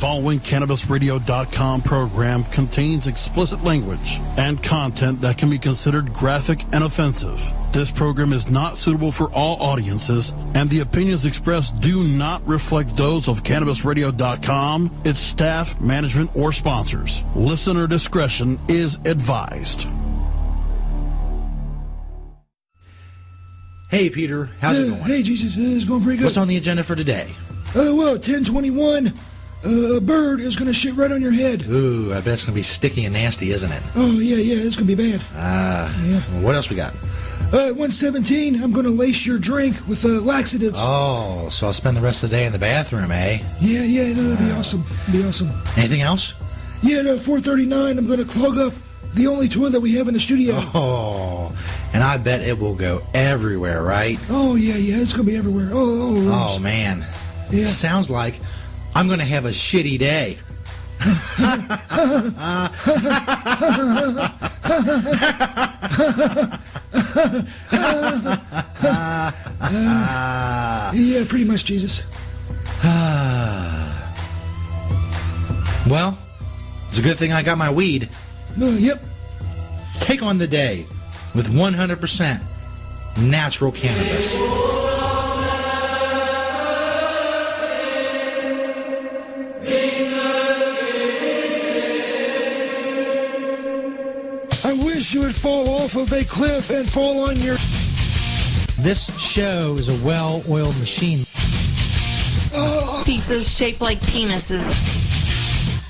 following CannabisRadio.com program contains explicit language and content that can be considered graphic and offensive. This program is not suitable for all audiences, and the opinions expressed do not reflect those of CannabisRadio.com, its staff, management, or sponsors. Listener discretion is advised. Hey, Peter. How's it going? Hey, Jesus. It's going pretty good. What's on the agenda for today? Well, 1021, a bird is going to shit right on your head. Ooh, I bet it's going to be sticky and nasty, isn't it? Oh, yeah, it's going to be bad. Yeah. Well, what else we got? 117, I'm going to lace your drink with laxatives. Oh, so I'll spend the rest of the day in the bathroom, eh? Yeah, that'd be awesome. Anything else? Yeah, at 439, I'm going to clog up the only toilet we have in the studio. Oh, and I bet it will go everywhere, right? Oh, yeah, it's going to be everywhere. Oh, man. Yeah. Sounds like I'm going to have a shitty day. Yeah, pretty much, Jesus. Well, it's a good thing I got my weed. Yep. Take on the day with 100% natural cannabis. I wish you would fall off of a cliff and fall on your... This show is a well-oiled machine. Pizzas shaped like penises.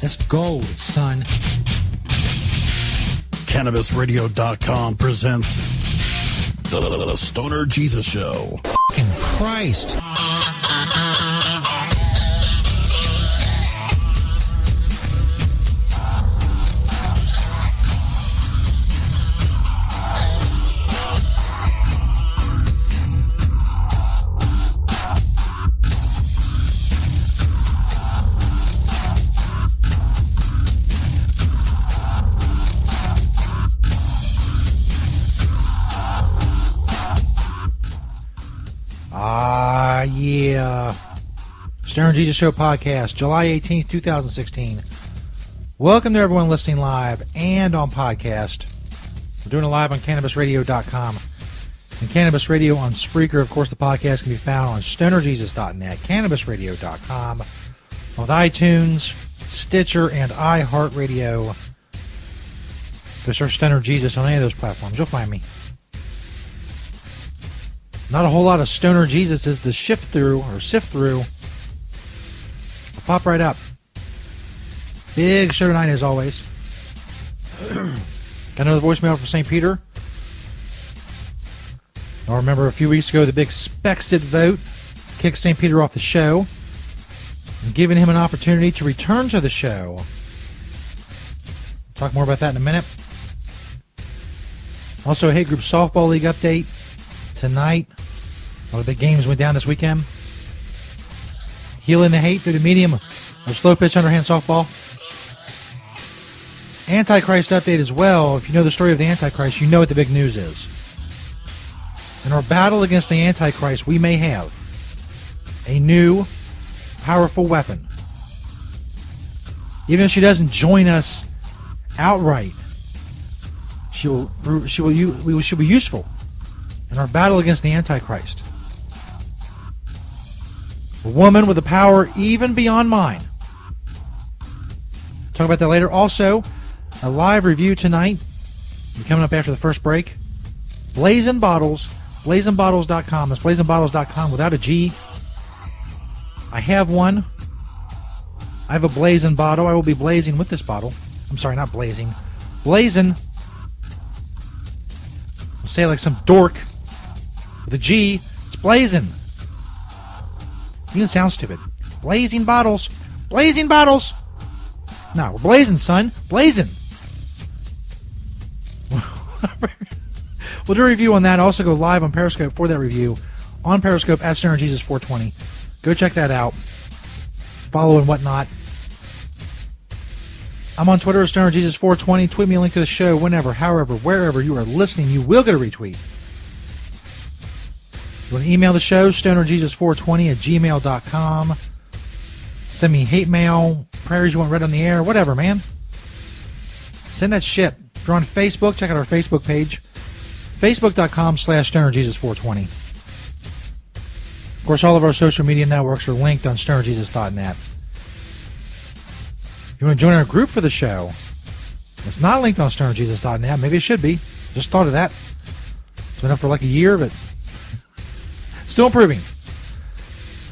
That's gold, son. CannabisRadio.com presents The Stoner Jesus Show. Fucking Christ. Yeah. Stoner Jesus Show podcast, July 18th, 2016. Welcome to everyone listening live and on podcast. We're doing it live on CannabisRadio.com and Cannabis Radio on Spreaker. Of course, the podcast can be found on StonerJesus.net, CannabisRadio.com, with iTunes, Stitcher, and iHeartRadio. Go search Stoner Jesus on any of those platforms. You'll find me. Not a whole lot of Stoner Jesuses to sift through. I'll pop right up. Big show tonight as always. Got another voicemail from St. Peter. I remember a few weeks ago the big Spexit vote kicked St. Peter off the show and giving him an opportunity to return to the show. Talk more about that in a minute. Also, Hate Group Softball League update. Tonight, all the big games went down this weekend. Healing the hate through the medium of slow pitch underhand softball. Antichrist update as well. If you know the story of the Antichrist, you know what the big news is. In our battle against the Antichrist, we may have a new, powerful weapon. Even if she doesn't join us outright, she will be useful in our battle against the Antichrist. A woman with a power even beyond mine. Talk about that later. Also, a live review tonight. Coming up after the first break. Blazing Bottles. BlazingBottles.com. That's BlazingBottles.com without a G. I have one. I have a blazing bottle. I will be blazing with this bottle. I'm sorry, not blazing. Blazing. I'll say it like some dork. With a G. It's blazing. Even sounds stupid. Blazing Bottles. Blazing Bottles. No, we're blazing, son. Blazing. We'll do a review on that. Also go live on Periscope for that review. On Periscope at Stoner Jesus 420. Go check that out. Follow and whatnot. I'm on Twitter at Stoner Jesus 420. Tweet me a link to the show whenever, however, wherever you are listening. You will get a retweet. You want to email the show, stonerjesus420 at gmail.com. Send me hate mail, prayers you want read on the air, whatever, man. Send that shit. If you're on Facebook, check out our Facebook page. Facebook.com/StonerJesus420. Of course, all of our social media networks are linked on StonerJesus.net. If you want to join our group for the show, it's not linked on StonerJesus.net. Maybe it should be. Just thought of that. It's been up for like a year, but still improving.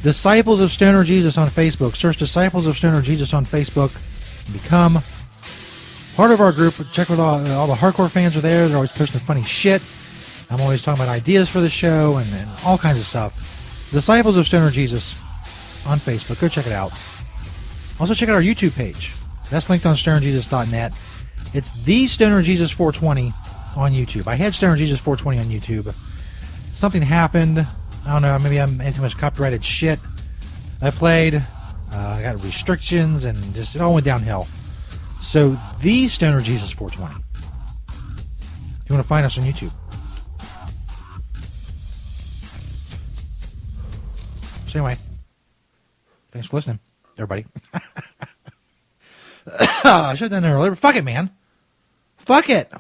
Disciples of Stoner Jesus on Facebook. Search Disciples of Stoner Jesus on Facebook. Become part of our group. Check with all the hardcore fans are there. They're always posting funny shit. I'm always talking about ideas for the show and all kinds of stuff. Disciples of Stoner Jesus on Facebook. Go check it out. Also check out our YouTube page. That's linked on StonerJesus.net. It's the Stoner Jesus 420 on YouTube. I had Stoner Jesus 420 on YouTube. Something happened. I don't know. Maybe I'm into too much copyrighted shit. I played. I got restrictions and just it all went downhill. So the Stoner Jesus 420. If you want to find us on YouTube. So anyway, thanks for listening, everybody. I should have done that earlier, but fuck it, man. Fuck it.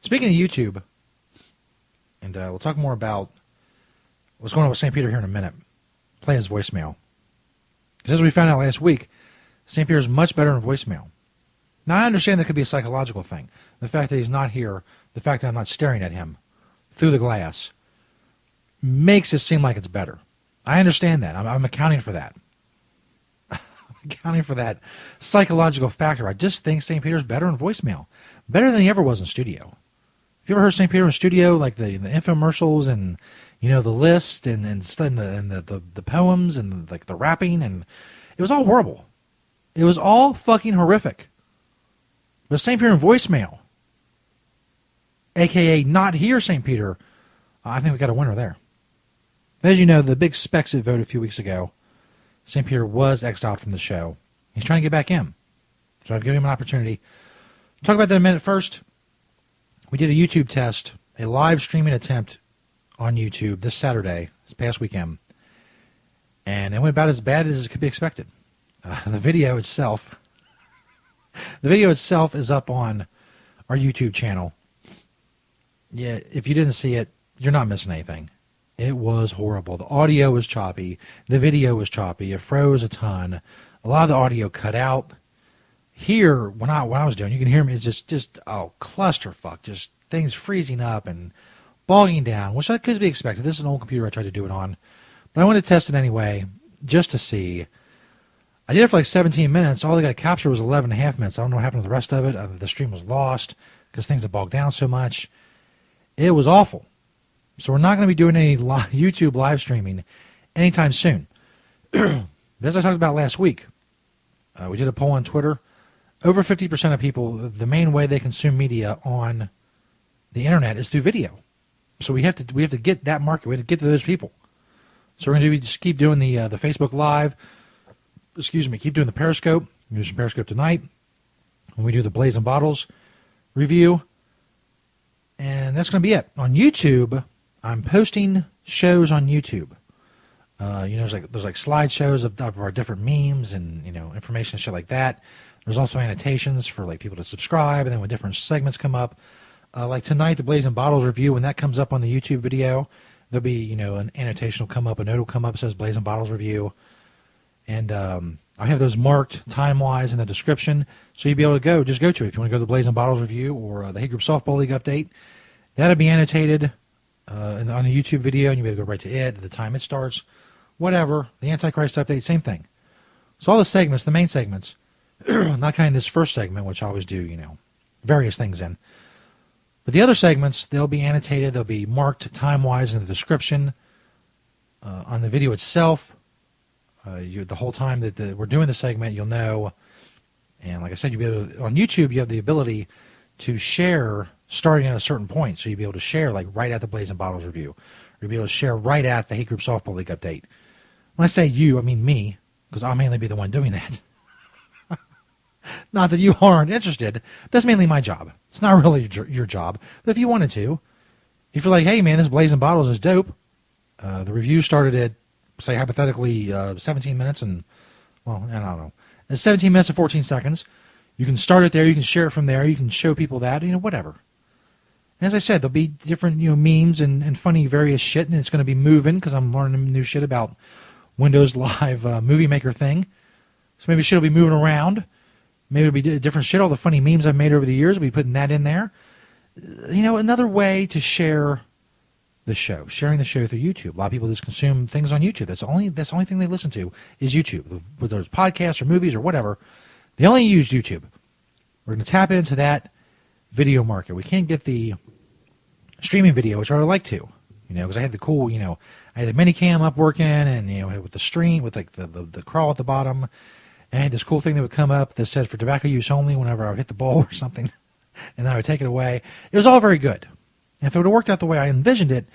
Speaking of YouTube, and we'll talk more about what's going on with St. Peter here in a minute. Play his voicemail. Because as we found out last week, St. Peter is much better in voicemail. Now, I understand that could be a psychological thing. The fact that he's not here, the fact that I'm not staring at him through the glass, makes it seem like it's better. I understand that. I'm accounting for that. I'm accounting for that psychological factor. I just think St. Peter's better in voicemail. Better than he ever was in studio. Have you ever heard St. Peter in studio, like the infomercials and, you know, the list and the poems and like the rapping, and it was all horrible. It was all fucking horrific. But St. Peter in voicemail, a.k.a. not here St. Peter, I think we got a winner there. As you know, the big Spexit vote a few weeks ago, St. Peter was exiled from the show. He's trying to get back in. So I've given him an opportunity. Talk about that in a minute. First, we did a YouTube test, a live streaming attempt on YouTube this Saturday, this past weekend. And it went about as bad as it could be expected. The video itself is up on our YouTube channel. Yeah, if you didn't see it, you're not missing anything. It was horrible. The audio was choppy. The video was choppy. It froze a ton. A lot of the audio cut out. Here, when I was doing, you can hear me. It's just clusterfuck. Just things freezing up and bogging down, which could be expected. This is an old computer I tried to do it on, but I wanted to test it anyway, just to see. I did it for like 17 minutes. All I got captured was 11 and a half minutes. I don't know what happened to the rest of it. The stream was lost because things had bogged down so much. It was awful. So we're not going to be doing any YouTube live streaming anytime soon. But as I talked about last week, we did a poll on Twitter. Over 50% of people, the main way they consume media on the internet is through video. So we have to get that market. We have to get to those people. So we're going to just keep doing the Facebook Live. Keep doing the Periscope. We'll do some Periscope tonight when we do the Blazing Bottles review. And that's going to be it. On YouTube, I'm posting shows on YouTube. There's like slideshows of our different memes and, information and shit like that. There's also annotations for like people to subscribe, and then when different segments come up, like tonight, the Blazing Bottles review, when that comes up on the YouTube video, there'll be, an annotation will come up, a note will come up that says Blazing Bottles review. And I have those marked time-wise in the description, so you'll be able to just go to it. If you want to go to the Blazing Bottles review or the Hate Group Softball League update, that'll be annotated on the YouTube video, and you'll be able to go right to it, the time it starts, whatever. The Antichrist update, same thing. So all the segments, the main segments, not kind of this first segment, which I always do, various things in. But the other segments, they'll be annotated, they'll be marked time-wise in the description. On the video itself, the whole time that we're doing the segment, you'll know. And like I said, you'll be able to, on YouTube, you have the ability to share starting at a certain point. So you'll be able to share like right at the Blazing Bottles review. Or you'll be able to share right at the Hate Group Softball League update. When I say you, I mean me, because I'll mainly be the one doing that. Not that you aren't interested. That's mainly my job. It's not really your job. But if you wanted to, if you're like, hey man, this Blazing Bottles is dope. The review started at, say, hypothetically 17 minutes and well, I don't know. It's 17 minutes and 14 seconds. You can start it there. You can share it from there. You can show people that, whatever. And as I said, there'll be different, memes and funny various shit, and it's going to be moving because I'm learning new shit about Windows Live Movie Maker thing. So maybe shit will be moving around. Maybe it'll be different shit. All the funny memes I've made over the years, I'll be putting that in there. Another way to share the show, sharing the show through YouTube. A lot of people just consume things on YouTube. That's the only thing they listen to is YouTube, whether it's podcasts or movies or whatever. They only use YouTube. We're going to tap into that video market. We can't get the streaming video, which I would like to, because I had the cool, I had the Minicam up working, and with the stream, with like the crawl at the bottom, and I had this cool thing that would come up that said for tobacco use only whenever I would hit the ball or something, and then I would take it away. It was all very good. And if it would have worked out the way I envisioned it,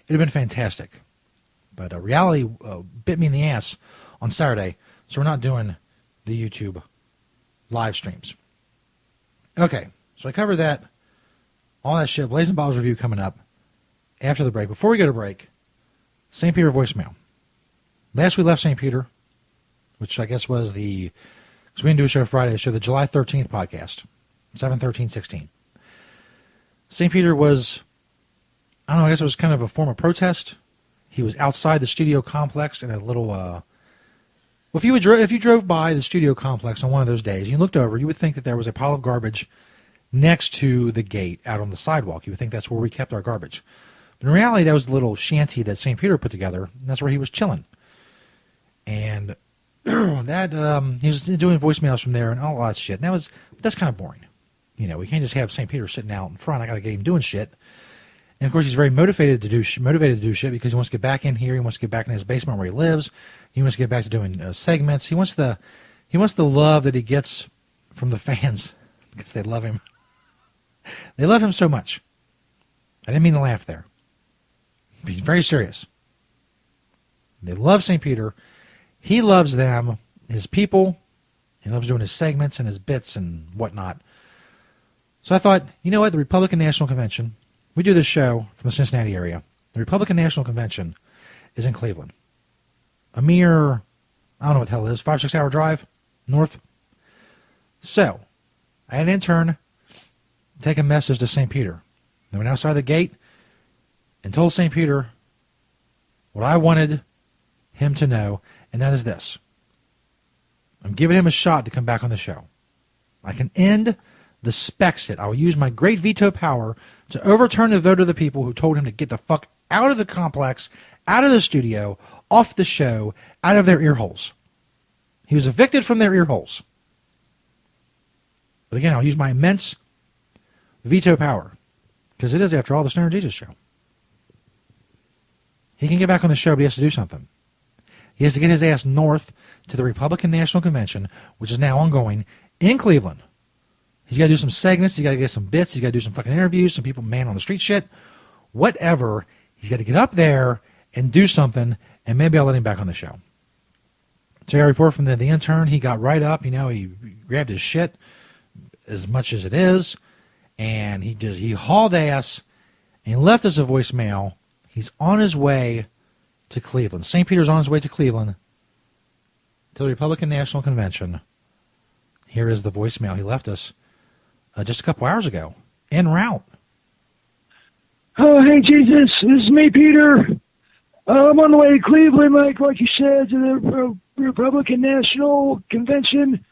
it would have been fantastic. But reality bit me in the ass on Saturday, so we're not doing the YouTube live streams. Okay, so I covered that. All that shit. Blazing Bottles review coming up after the break. Before we go to break, St. Peter voicemail. Last we left St. Peter, which I guess was because we didn't do a show Friday, the July 13th podcast, 7/13/16. St. Peter was, I don't know, I guess it was kind of a form of protest. He was outside the studio complex in a little, well, if you drove by the studio complex on one of those days, you looked over, you would think that there was a pile of garbage next to the gate out on the sidewalk. You would think that's where we kept our garbage. But in reality, that was the little shanty that St. Peter put together, and that's where he was chilling. And that he was doing voicemails from there and all that shit. And that's kind of boring. We can't just have St. Peter sitting out in front. I got to get him doing shit. And of course, he's very motivated to do shit because he wants to get back in here. He wants to get back in his basement where he lives. He wants to get back to doing segments. He wants the love that he gets from the fans because they love him. They love him so much. I didn't mean to laugh there. Be very serious. They love St. Peter. He loves them, his people. He loves doing his segments and his bits and whatnot. So I thought, you know what? The Republican National Convention, we do this show from the Cincinnati area. The Republican National Convention is in Cleveland. A mere, I don't know what the hell it is, 5-6 hour drive north. So I had an intern take a message to St. Peter. They went outside the gate and told St. Peter what I wanted him to know, and that is this. I'm giving him a shot to come back on the show. I can end the Spexit. I will use my great veto power to overturn the vote of the people who told him to get the fuck out of the complex, out of the studio, off the show, out of their ear holes. He was evicted from their ear holes. But again, I'll use my immense veto power, because it is, after all, the Stoner Jesus show. He can get back on the show, but he has to do something. He has to get his ass north to the Republican National Convention, which is now ongoing in Cleveland. He's got to do some segments. He's got to get some bits. He's got to do some fucking interviews, some people man on the street shit, whatever. He's got to get up there and do something, and maybe I'll let him back on the show. So I report from the intern. He got right up. He grabbed his shit as much as it is, and he hauled ass and left us a voicemail. He's on his way to Cleveland. St. Peter's on his way to Cleveland to the Republican National Convention. Here is the voicemail he left us just a couple hours ago, en route. Oh, hey, Jesus, this is me, Peter. I'm on the way to Cleveland, like you said, to the Republican National Convention.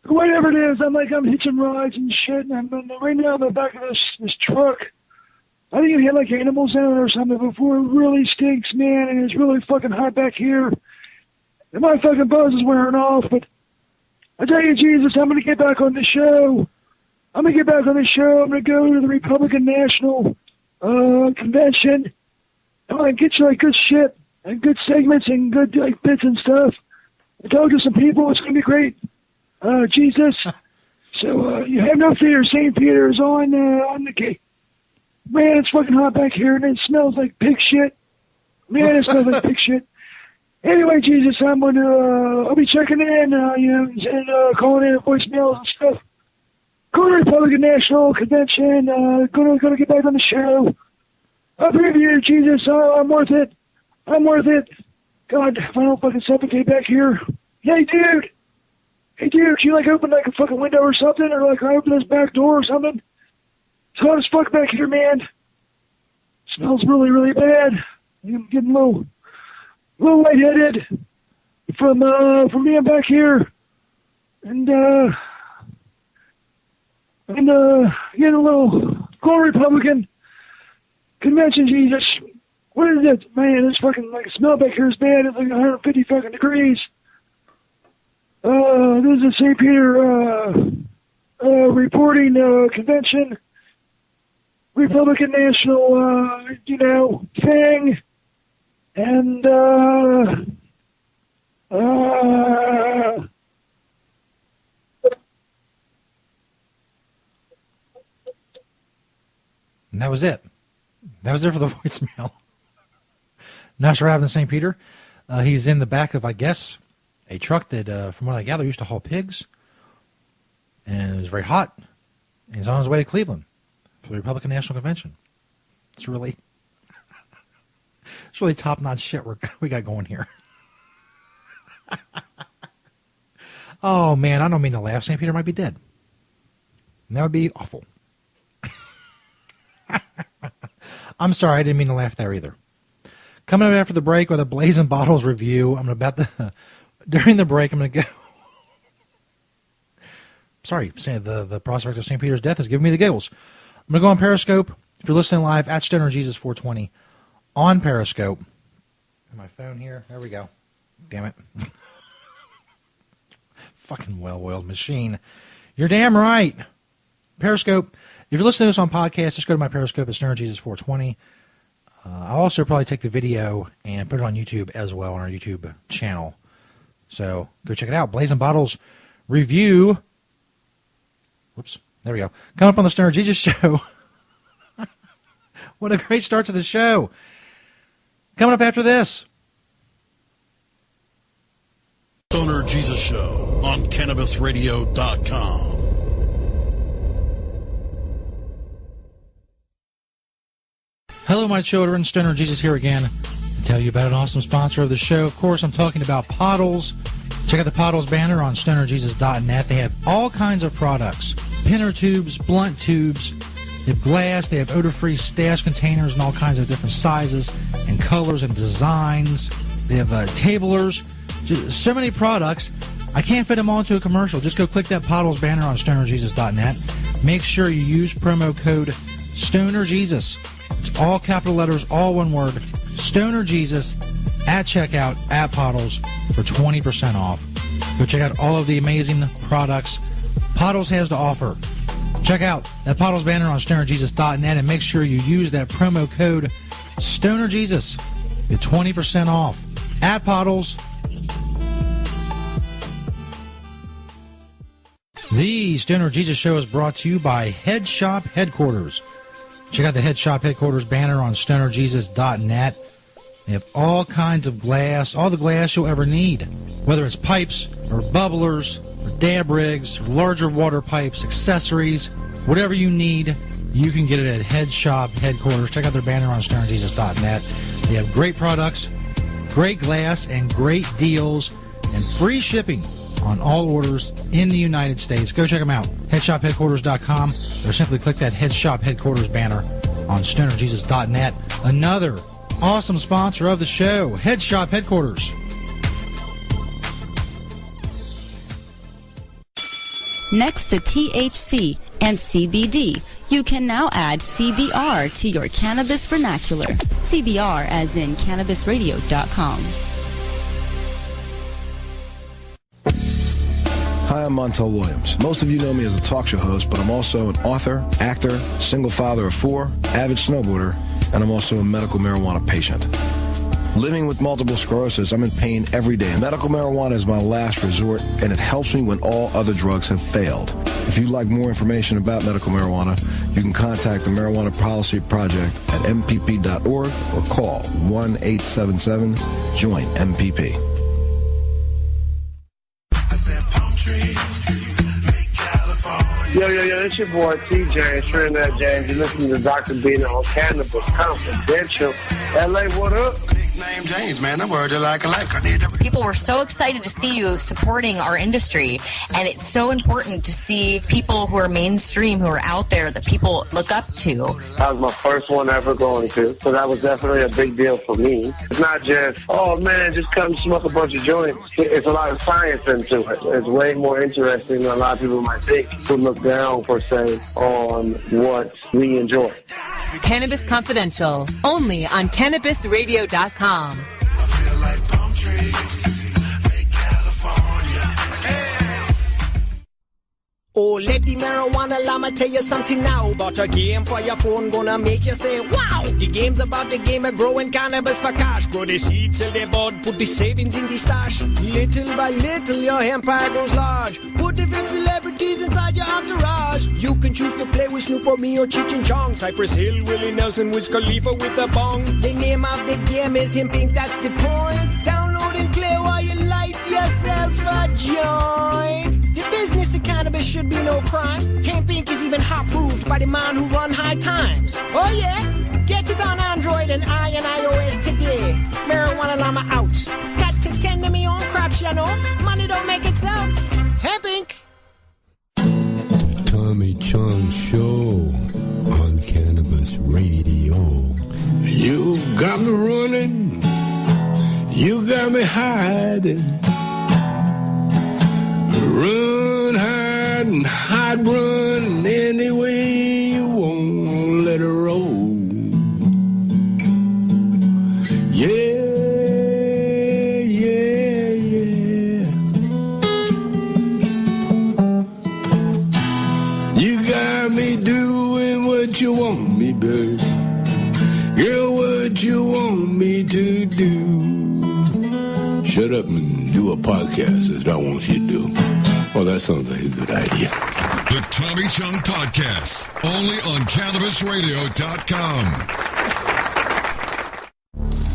Whatever it is, I'm hitching rides and shit, and right now in the back of this truck. I think it had like animals in it or something before. It really stinks, man, and it's really fucking hot back here. And my fucking buzz is wearing off, but I tell you, Jesus, I'm going to get back on the show. I'm going to go to the Republican National Convention. I'm going to get you like good shit and good segments and good like bits and stuff. I talk to some people. It's going to be great. Jesus. So you have no fear. St. Peter's on the gate. Man, it's fucking hot back here, and it smells like pig shit. Man, it smells like pig shit. Anyway, Jesus, I'll be checking in, and calling in voicemails and stuff. Go to the Republican National Convention, gonna get back on the show. Up here, you, Jesus, I'm worth it. God, if I don't fucking suffocate back here, Hey, dude, you like open like a fucking window or something, or like I open this back door or something? It's hot as fuck back here, man. Smells really, really bad. I'm getting a little lightheaded from being back here, and getting a little Republican convention. Jesus, what is it, man? This fucking like smell back here is bad. It's like 150 fucking degrees. This is a St. Peter reporting convention, Republican National, thing, and and that was it. That was it for the voicemail. Not sure what happened to St. Peter. He's in the back of, I guess, a truck that, from what I gather, used to haul pigs. And it was very hot. And he's on his way to Cleveland for the Republican National Convention. It's really top-notch shit we got going here. Oh, man, I don't mean to laugh. St. Peter might be dead. And that would be awful. I'm sorry, I didn't mean to laugh there either. Coming up after the break with a Blazing Bottles review. During the break, I'm going to go. Sorry, the prospect of St. Peter's death is giving me the giggles. I'm going to go on Periscope. If you're listening live, at Stoner Jesus 420 on Periscope. My phone here. There we go. Damn it. Fucking well-oiled machine. You're damn right. Periscope. If you're listening to this on podcast, just go to my Periscope at Stoner Jesus 420. I'll also probably take the video and put it on YouTube as well on our YouTube channel. So go check it out. Blazing Bottles review. Whoops. There we go. Coming up on the Stoner Jesus Show. What a great start to the show. Coming up after this. Stoner Jesus Show on CannabisRadio.com. Hello, my children. Stoner Jesus here again to tell you about an awesome sponsor of the show. Of course, I'm talking about Pottles. Check out the Pottles banner on stonerjesus.net. They have all kinds of products. Pinner tubes, blunt tubes. They have glass. They have odor-free stash containers in all kinds of different sizes and colors and designs. They have tablers. Just so many products. I can't fit them all into a commercial. Just go click that Pottles banner on stonerjesus.net. Make sure you use promo code StonerJesus. It's all capital letters, all one word. Stoner Jesus at checkout at Pottles for 20% off. Go check out all of the amazing products Pottles has to offer. Check out that Pottles banner on stonerjesus.net and make sure you use that promo code Stoner Jesus. Get 20% off at Pottles. The Stoner Jesus Show is brought to you by Head Shop Headquarters. Check out the Head Shop Headquarters banner on stonerjesus.net. They have all kinds of glass, all the glass you'll ever need, whether it's pipes or bubblers or dab rigs or larger water pipes, accessories, whatever you need, you can get it at Head Shop Headquarters. Check out their banner on stonerjesus.net. They have great products, great glass, and great deals, and free shipping on all orders in the United States. Go check them out. HeadShopHeadquarters.com, or simply click that Head Shop Headquarters banner on stonerjesus.net. Another awesome sponsor of the show, Head Shop Headquarters. Next to THC and CBD, you can now add CBR to your cannabis vernacular. CBR as in CannabisRadio.com. Hi, I'm Montel Williams. Most of you know me as a talk show host, but I'm also an author, actor, single father of 4, avid snowboarder, and I'm also a medical marijuana patient. Living with multiple sclerosis, I'm in pain every day. Medical marijuana is my last resort, and it helps me when all other drugs have failed. If you'd like more information about medical marijuana, you can contact the Marijuana Policy Project at mpp.org or call 1-877-JOIN-MPP. Yo, it's your boy TJ, Trinidad James. You're listening to Dr. Bina on Cannabis Confidential. LA, what up? Name James, man. I'm worried like I need to... People were so excited to see you supporting our industry, and it's so important to see people who are mainstream, who are out there, that people look up to. That was my first one ever going to, so that was definitely a big deal for me. It's not just, oh man, just come smoke a bunch of joints. It's a lot of science into it. It's way more interesting than a lot of people might think who look down, per se, on what we enjoy. Cannabis Confidential, only on CannabisRadio.com. Oh, let the marijuana llama tell you something now about a game for your phone gonna make you say, wow! The game's about the game of growing cannabis for cash. Grow the seed, sell the bud, put the savings in the stash. Little by little, your empire grows large. Put different celebrities inside your entourage. You can choose to play with Snoop or me or Cheech and Chong, Cypress Hill, Willie Nelson, Wiz Khalifa with a bong. The name of the game is Hemp Inc., that's the point. Download and play while you light yourself a joint. The business of cannabis should be no crime. Hemp Inc. is even hot-proofed by the man who run High Times. Oh yeah? Get it on Android and iOS today. Marijuana Llama out. Got to tend to me own crops, you know. Money don't make itself. Hemp Inc. The Tommy Chong Show on Cannabis Radio. You got me running. You got me hiding. Run, hide, and hide, run any way you want, let it roll. Yeah, yeah, yeah. You got me doing what you want me, baby. Girl, what you want me to do. Shut up and do a podcast, that's what I want you to do. Well, that sounds like a good idea. The Tommy Chong Podcast, only on CannabisRadio.com.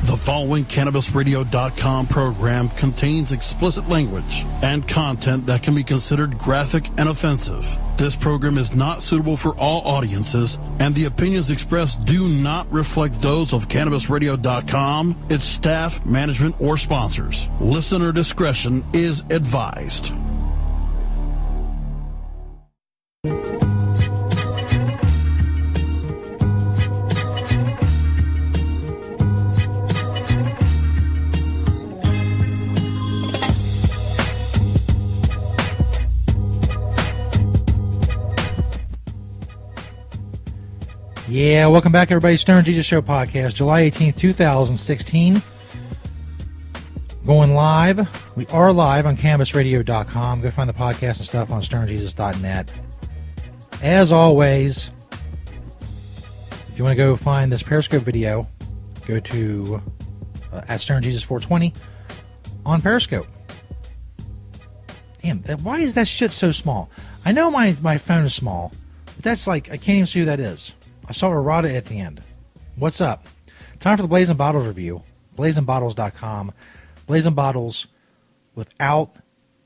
The following CannabisRadio.com program contains explicit language and content that can be considered graphic and offensive. This program is not suitable for all audiences, and the opinions expressed do not reflect those of CannabisRadio.com, its staff, management, or sponsors. Listener discretion is advised. Yeah, welcome back, everybody. Stoner Jesus Show podcast, July 18th, 2016. Going live. We are live on CannabisRadio.com. Go find the podcast and stuff on StonerJesus.net. As always, if you want to go find this Periscope video, go to at StonerJesus420 on Periscope. Damn, why is that shit so small? I know my phone is small, but that's like, I can't even see who that is. I saw errata at the end. What's up? Time for the Blazing Bottles review. BlazingBottles.com. Blazing Bottles without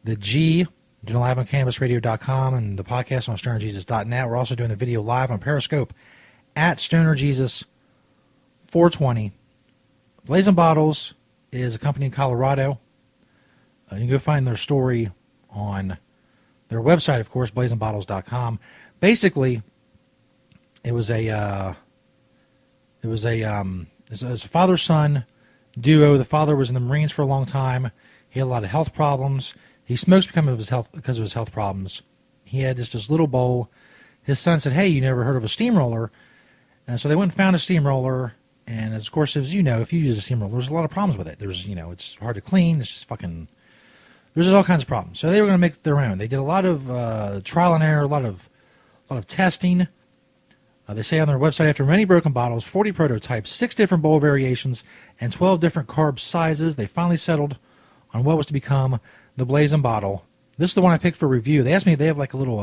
the G. Doing it live on CannabisRadio.com and the podcast on StonerJesus.net. We're also doing the video live on Periscope at StonerJesus420. Blazing Bottles is a company in Colorado. You can go find their story on their website, of course, BlazingBottles.com. Basically, it was a father-son duo. The father was in the Marines for a long time. He had a lot of health problems. He smokes because of his health problems. He had just this little bowl. His son said, "Hey, you never heard of a steamroller?" And so they went and found a steamroller. And of course, as you know, if you use a steamroller, there's a lot of problems with it. There's, it's hard to clean. It's just fucking. There's just all kinds of problems. So they were going to make their own. They did a lot of trial and error, a lot of testing. They say on their website, after many broken bottles, 40 prototypes, 6 different bowl variations, and 12 different carb sizes, they finally settled on what was to become the Blazing Bottle. This is the one I picked for review. They asked me if they have like a little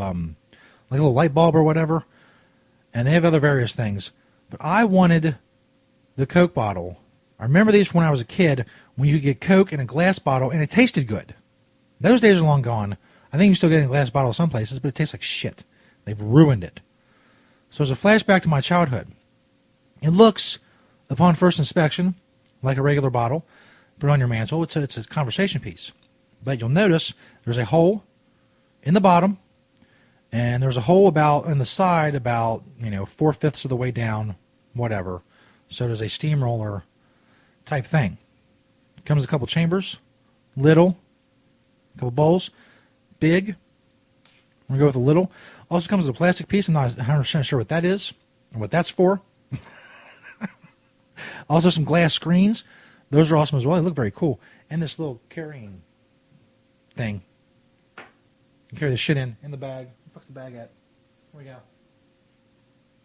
light bulb or whatever, and they have other various things. But I wanted the Coke bottle. I remember these from when I was a kid, when you could get Coke in a glass bottle, and it tasted good. Those days are long gone. I think you still get a glass bottle some places, but it tastes like shit. They've ruined it. So it's a flashback to my childhood. It looks, upon first inspection, like a regular bottle. Put it on your mantle. It's a conversation piece. But you'll notice there's a hole in the bottom, and there's a hole about in the side about 4/5 of the way down, whatever. So there's a steamroller type thing. Comes with a couple chambers, little, a couple bowls, big. I'm going to go with a little. Also comes with a plastic piece. I'm not 100% sure what that is and what that's for. Also some glass screens. Those are awesome as well. They look very cool. And this little carrying thing. You can carry this shit in the bag. Where the fuck's the bag at? Here we go.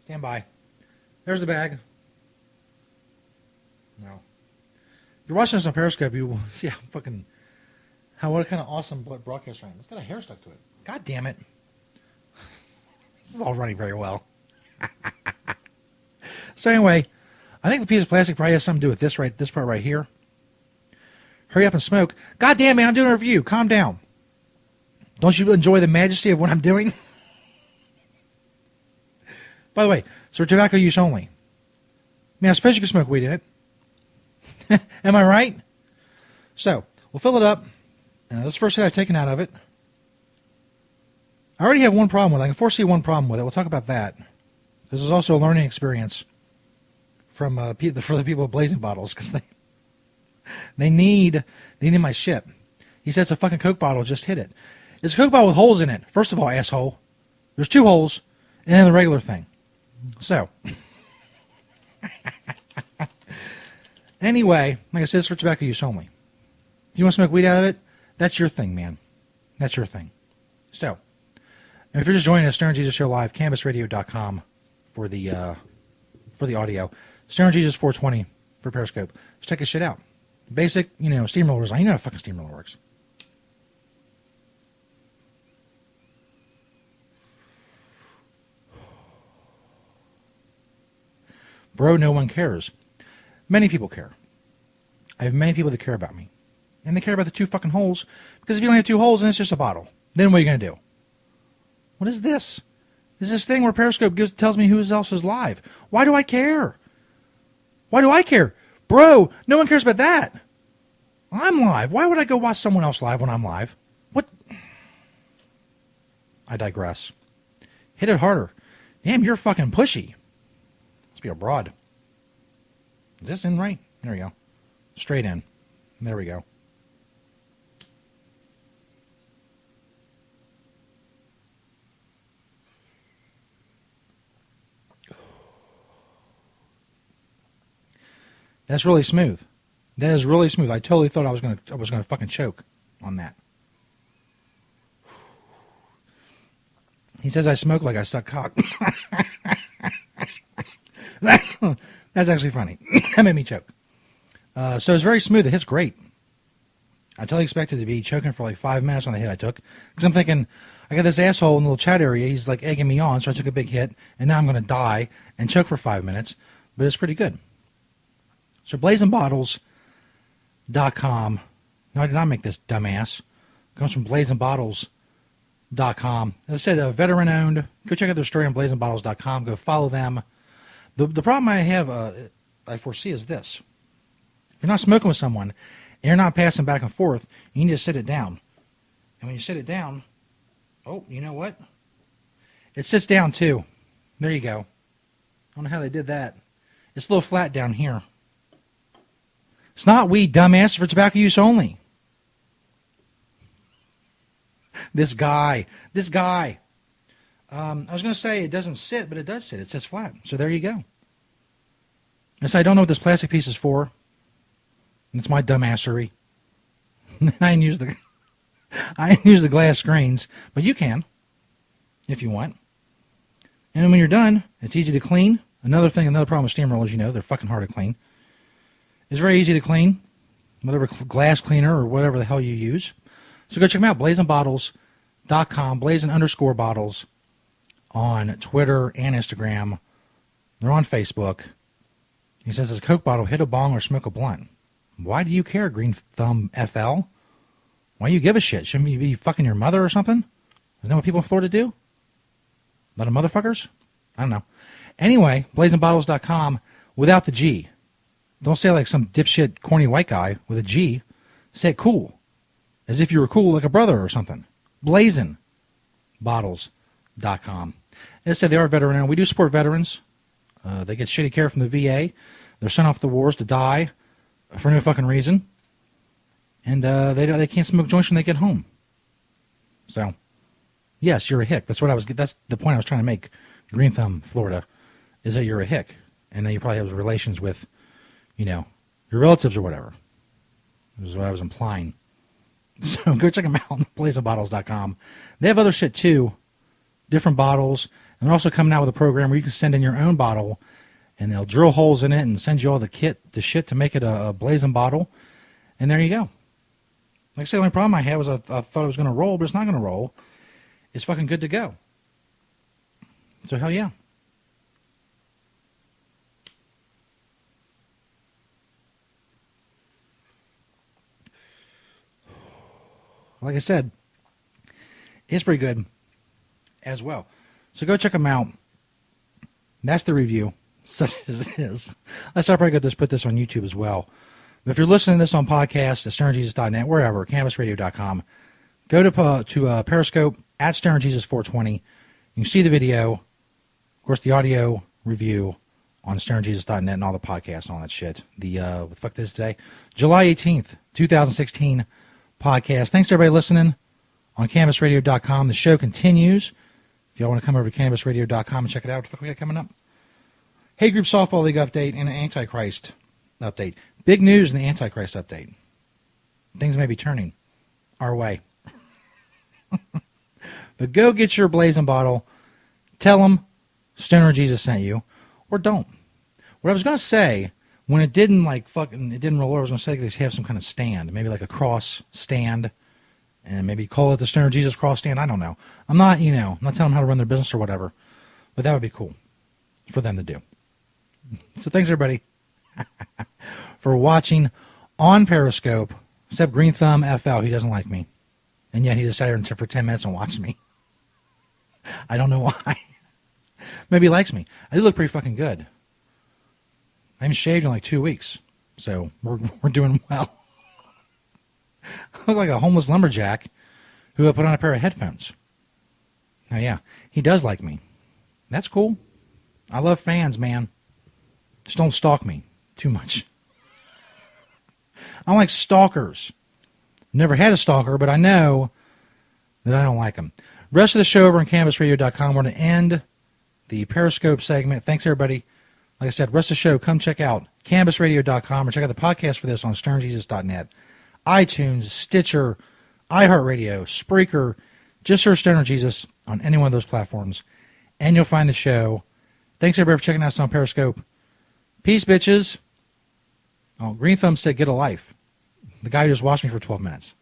Stand by. There's the bag. No. If you're watching this on Periscope, you will see what a kind of awesome broadcast right now. It's got a hair stuck to it. God damn it. This is all running very well. So anyway, I think the piece of plastic probably has something to do with this part right here. Hurry up and smoke. God damn it, I'm doing a review. Calm down. Don't you enjoy the majesty of what I'm doing? By the way, so tobacco use only. Man, I suppose you can smoke weed in it. Am I right? So, we'll fill it up. This is the first hit I've taken out of it. I already have one problem with it. I can foresee one problem with it. We'll talk about that. This is also a learning experience for the people with Blazing Bottles, because they need my shit. He said it's a fucking Coke bottle. Just hit it. It's a Coke bottle with holes in it. First of all, asshole. There's 2 holes, and then the regular thing. So, anyway, like I said, it's for tobacco use only. If you want to smoke weed out of it, that's your thing, man. That's your thing. So, if you're just joining us, Stoner Jesus Show Live, CannabisRadio.com for the audio. Stoner Jesus 420 for Periscope. Just check this shit out. Basic, steamroller design. You know how fucking steamroller works. Bro, no one cares. Many people care. I have many people that care about me. And they care about the 2 fucking holes. Because if you don't have 2 holes, then it's just a bottle. Then what are you going to do? What is this? Is this thing where Periscope tells me who else is live? Why do I care? Why do I care? Bro, no one cares about that. I'm live. Why would I go watch someone else live when I'm live? What? I digress. Hit it harder. Damn, you're fucking pushy. Must be a broad. Is this in right? There we go. Straight in. There we go. That's really smooth. That is really smooth. I totally thought I was gonna fucking choke on that. He says I smoke like I suck cock. That's actually funny. That made me choke. So it's very smooth. It hits great. I totally expected to be choking for like 5 minutes on the hit I took. Because I'm thinking, I got this asshole in the little chat area. He's like egging me on, so I took a big hit. And now I'm going to die and choke for 5 minutes. But it's pretty good. So blazingbottles.com. No, I did not make this, dumbass. It comes from blazingbottles.com. As I said, veteran-owned. Go check out their story on blazingbottles.com. Go follow them. The problem I have, I foresee, is this. If you're not smoking with someone, and you're not passing back and forth, you need to sit it down. And when you sit it down, oh, you know what? It sits down, too. There you go. I don't know how they did that. It's a little flat down here. It's not weed, dumbass. It's for tobacco use only. This guy. I was going to say it doesn't sit, but it does sit. It sits flat. So there you go. And so I don't know what this plastic piece is for. It's my dumbassery. I didn't use the glass screens, but you can if you want. And when you're done, it's easy to clean. Another problem with steamrollers, they're fucking hard to clean. It's very easy to clean, whatever glass cleaner or whatever the hell you use. So go check them out, blazingbottles.com, blazing_bottles on Twitter and Instagram. They're on Facebook. He says, it's a Coke bottle, hit a bong or smoke a blunt. Why do you care, Green Thumb FL? Why do you give a shit? Shouldn't you be fucking your mother or something? Isn't that what people in Florida do? A lot of motherfuckers? I don't know. Anyway, blazingbottles.com without the G. Don't say it like some dipshit, corny white guy with a G. Say it cool. As if you were cool like a brother or something. BlazinBottles.com. As I said, they are veteran-owned. We do support veterans. They get shitty care from the VA. They're sent off to the wars to die for no fucking reason. And they can't smoke joints when they get home. So, yes, you're a hick. That's the point I was trying to make. Green Thumb, Florida, is that you're a hick. And then you probably have relations with, your relatives or whatever. This is what I was implying. So go check them out on BlazinBottles.com. They have other shit too, different bottles, and they're also coming out with a program where you can send in your own bottle, and they'll drill holes in it and send you all the shit to make it a Blazin' bottle, and there you go. Like I said, the only problem I had was I thought it was going to roll, but it's not going to roll. It's fucking good to go. So hell yeah. Like I said, it's pretty good as well. So go check them out. That's the review, such as it is. Let's probably put this on YouTube as well. But if you're listening to this on podcast at SternJesus.net, wherever, CannabisRadio.com, go to Periscope at SternJesus420. You can see the video. Of course, the audio review on SternJesus.net and all the podcasts and all that shit. What the fuck is today? July 18th, 2016 podcast. Thanks to everybody listening on CannabisRadio.com. The show continues. If y'all want to come over to CannabisRadio.com and check it out, what the fuck we got coming up? Hey Group Softball League update and an Antichrist update. Big news in the Antichrist update. Things may be turning our way. But go get your Blazin' bottle. Tell them Stoner Jesus sent you, or don't. What I was going to say, when it didn't roll over, I was going to say they have some kind of stand, maybe like a cross stand, and maybe call it the Stoner Jesus cross stand. I don't know. I'm not telling them how to run their business or whatever, but that would be cool for them to do. So thanks everybody for watching on Periscope, except Green Thumb FL. He doesn't like me, and yet he just sat here for 10 minutes and watched me. I don't know why. Maybe he likes me. I do look pretty fucking good. I haven't shaved in like 2 weeks, so we're doing well. I look like a homeless lumberjack who put on a pair of headphones. Oh yeah, he does like me. That's cool. I love fans, man. Just don't stalk me too much. I don't like stalkers. Never had a stalker, but I know that I don't like them. Rest of the show over on CannabisRadio.com. We're going to end the Periscope segment. Thanks, everybody. Like I said, rest of the show, come check out CannabisRadio.com or check out the podcast for this on SternJesus.net, iTunes, Stitcher, iHeartRadio, Spreaker. Just search Stoner Jesus on any one of those platforms, and you'll find the show. Thanks, everybody, for checking us out on Periscope. Peace, bitches. Oh, Green Thumb said, get a life. The guy who just watched me for 12 minutes.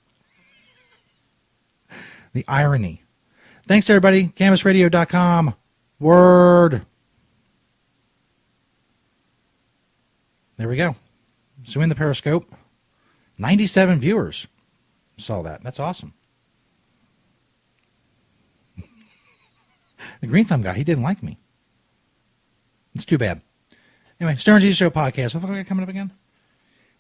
The irony. Thanks, everybody. CannabisRadio.com. Word. There we go. So in the Periscope, 97 viewers saw that. That's awesome. The Green Thumb guy, he didn't like me. It's too bad. Anyway, Stoner Jesus Show podcast. What the fuck we got coming up again?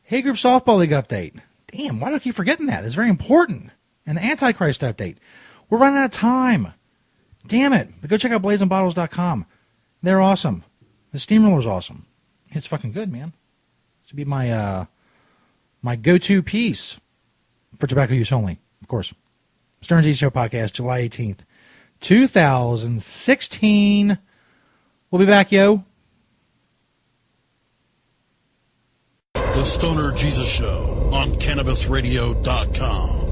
Hey Group Softball League update. Damn, why do I keep forgetting that? It's very important. And the Antichrist update. We're running out of time. Damn it. But go check out BlazinBottles.com. They're awesome. The steamroller's awesome. It's fucking good, man. This would be my my go-to piece for tobacco use only, of course. Stoner Jesus Show podcast, July 18th, 2016. We'll be back, yo. The Stoner Jesus Show on CannabisRadio.com.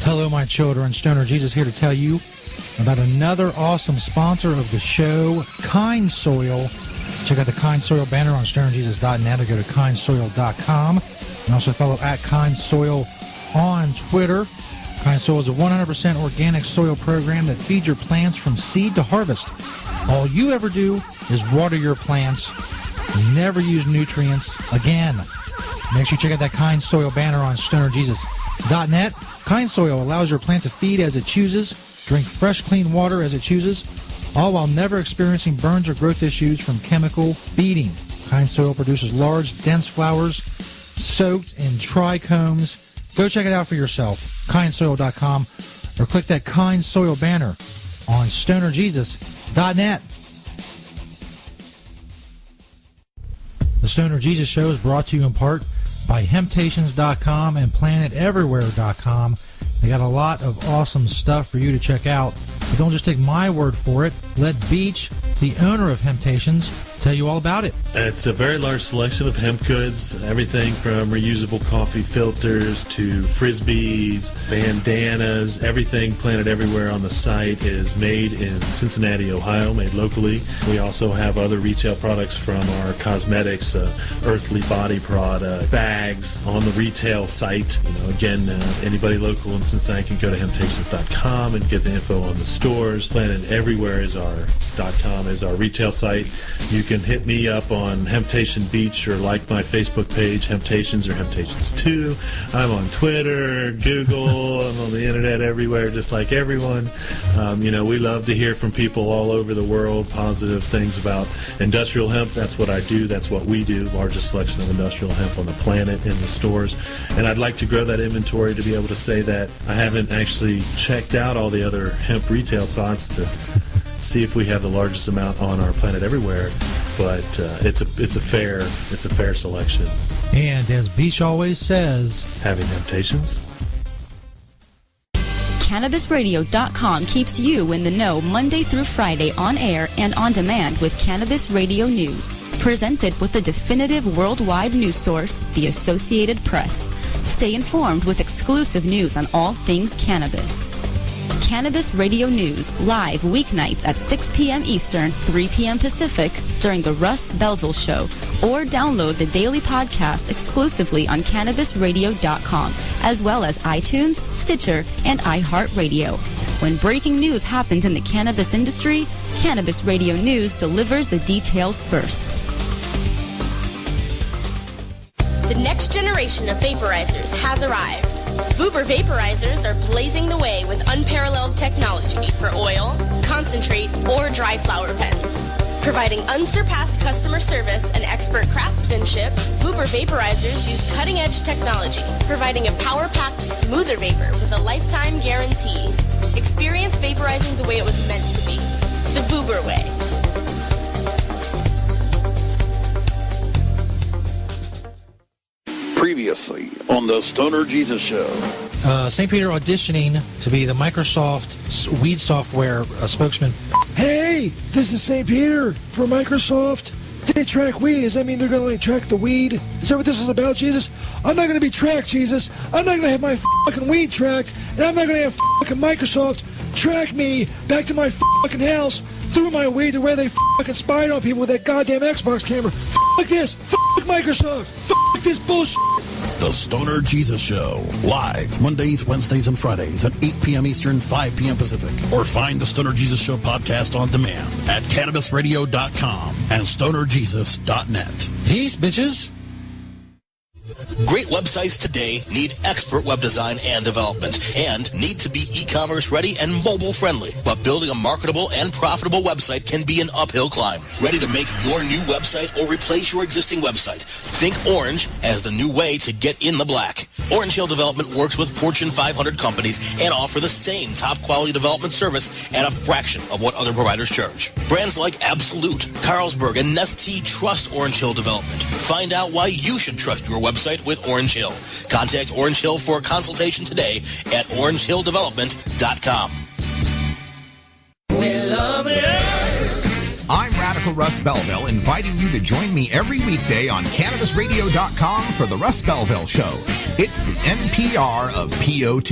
Hello, my children. Stoner Jesus here to tell you about another awesome sponsor of the show, Kind Soil. Check out the Kind Soil banner on StonerJesus.net or go to KindSoil.com. And also follow at Kind Soil on Twitter. Kind Soil is a 100% organic soil program that feeds your plants from seed to harvest. All you ever do is water your plants. Never use nutrients again. Make sure you check out that Kind Soil banner on StonerJesus.net. Kind Soil allows your plant to feed as it chooses, drink fresh, clean water as it chooses, all while never experiencing burns or growth issues from chemical feeding. Kind Soil produces large, dense flowers soaked in trichomes. Go check it out for yourself, kindsoil.com, or click that Kind Soil banner on stonerjesus.net. The Stoner Jesus Show is brought to you in part by Hemptations.com and PlanetEverywhere.com. They got a lot of awesome stuff for you to check out. But don't just take my word for it. Let Beach, the owner of Hemptations, tell you all about it. It's a very large selection of hemp goods, everything from reusable coffee filters to frisbees, bandanas, everything Planet Everywhere on the site is made in Cincinnati, Ohio, made locally. We also have other retail products from our cosmetics, Earthly Body product, bags on the retail site. Again, anybody local in Cincinnati can go to Hemptations.com and get the info on the stores. Planet Everywhere is .com is our retail site. You can hit me up on Hemptation Beach or like my Facebook page, Hemptations or Hemptations 2. I'm on Twitter, Google, I'm on the internet everywhere, just like everyone. We love to hear from people all over the world, positive things about industrial hemp. That's what I do. That's what we do. Largest selection of industrial hemp on the planet in the stores. And I'd like to grow that inventory to be able to say that I haven't actually checked out all the other hemp retail spots to see if we have the largest amount on our Planet Everywhere, but it's a fair selection. And as Beach always says, having temptations. CannabisRadio.com keeps you in the know Monday through Friday on air and on demand with Cannabis Radio News, presented with the definitive worldwide news source, the Associated Press. Stay informed with exclusive news on all things cannabis. Cannabis Radio News, live weeknights at 6 p.m. Eastern, 3 p.m. Pacific, during the Russ Belville Show, or download the daily podcast exclusively on CannabisRadio.com, as well as iTunes, Stitcher, and iHeartRadio. When breaking news happens in the cannabis industry, Cannabis Radio News delivers the details first. The next generation of vaporizers has arrived. Vuber vaporizers are blazing the way with unparalleled technology for oil, concentrate, or dry flower pens. Providing unsurpassed customer service and expert craftsmanship, Vuber vaporizers use cutting-edge technology, providing a power-packed, smoother vapor with a lifetime guarantee. Experience vaporizing the way it was meant to be. The Vuber way. Previously on the Stoner Jesus Show. St. Peter auditioning to be the Microsoft weed software spokesman. Hey, this is St. Peter for Microsoft. They track weed. Does that mean they're going to track the weed? Is that what this is about, Jesus? I'm not going to be tracked, Jesus. I'm not going to have my fucking weed tracked, and I'm not going to have fucking Microsoft track me back to my fucking house through my weed to where they fucking spied on people with that goddamn Xbox camera. Fuck this. Fuck Microsoft. Fuck this bullshit. The Stoner Jesus Show, live Mondays, Wednesdays, and Fridays at 8 p.m. Eastern, 5 p.m. Pacific. Or find the Stoner Jesus Show podcast on demand at CannabisRadio.com and StonerJesus.net. Peace, bitches. Great websites today need expert web design and development and need to be e-commerce ready and mobile friendly. But building a marketable and profitable website can be an uphill climb. Ready to make your new website or replace your existing website? Think Orange as the new way to get in the black. Orange Hill Development works with Fortune 500 companies and offer the same top quality development service at a fraction of what other providers charge. Brands like Absolute, Carlsberg, and Nestea trust Orange Hill Development. Find out why you should trust your website with Orange Hill. Contact Orange Hill for a consultation today at orangehilldevelopment.com. We love the earth. I'm Radical Russ Belville, inviting you to join me every weekday on CannabisRadio.com for the Russ Belville Show. It's the NPR of POT.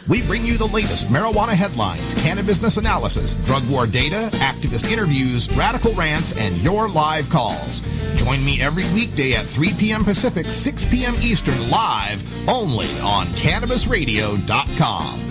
We bring you the latest marijuana headlines, cannabis analysis, drug war data, activist interviews, radical rants, and your live calls. Join me every weekday at 3 p.m. Pacific, 6 p.m. Eastern, live only on CannabisRadio.com.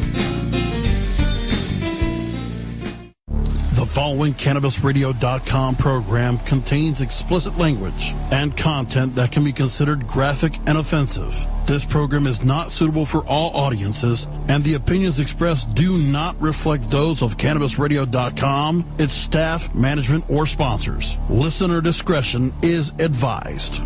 The following CannabisRadio.com program contains explicit language and content that can be considered graphic and offensive. This program is not suitable for all audiences, and the opinions expressed do not reflect those of CannabisRadio.com, its staff, management, or sponsors. Listener discretion is advised.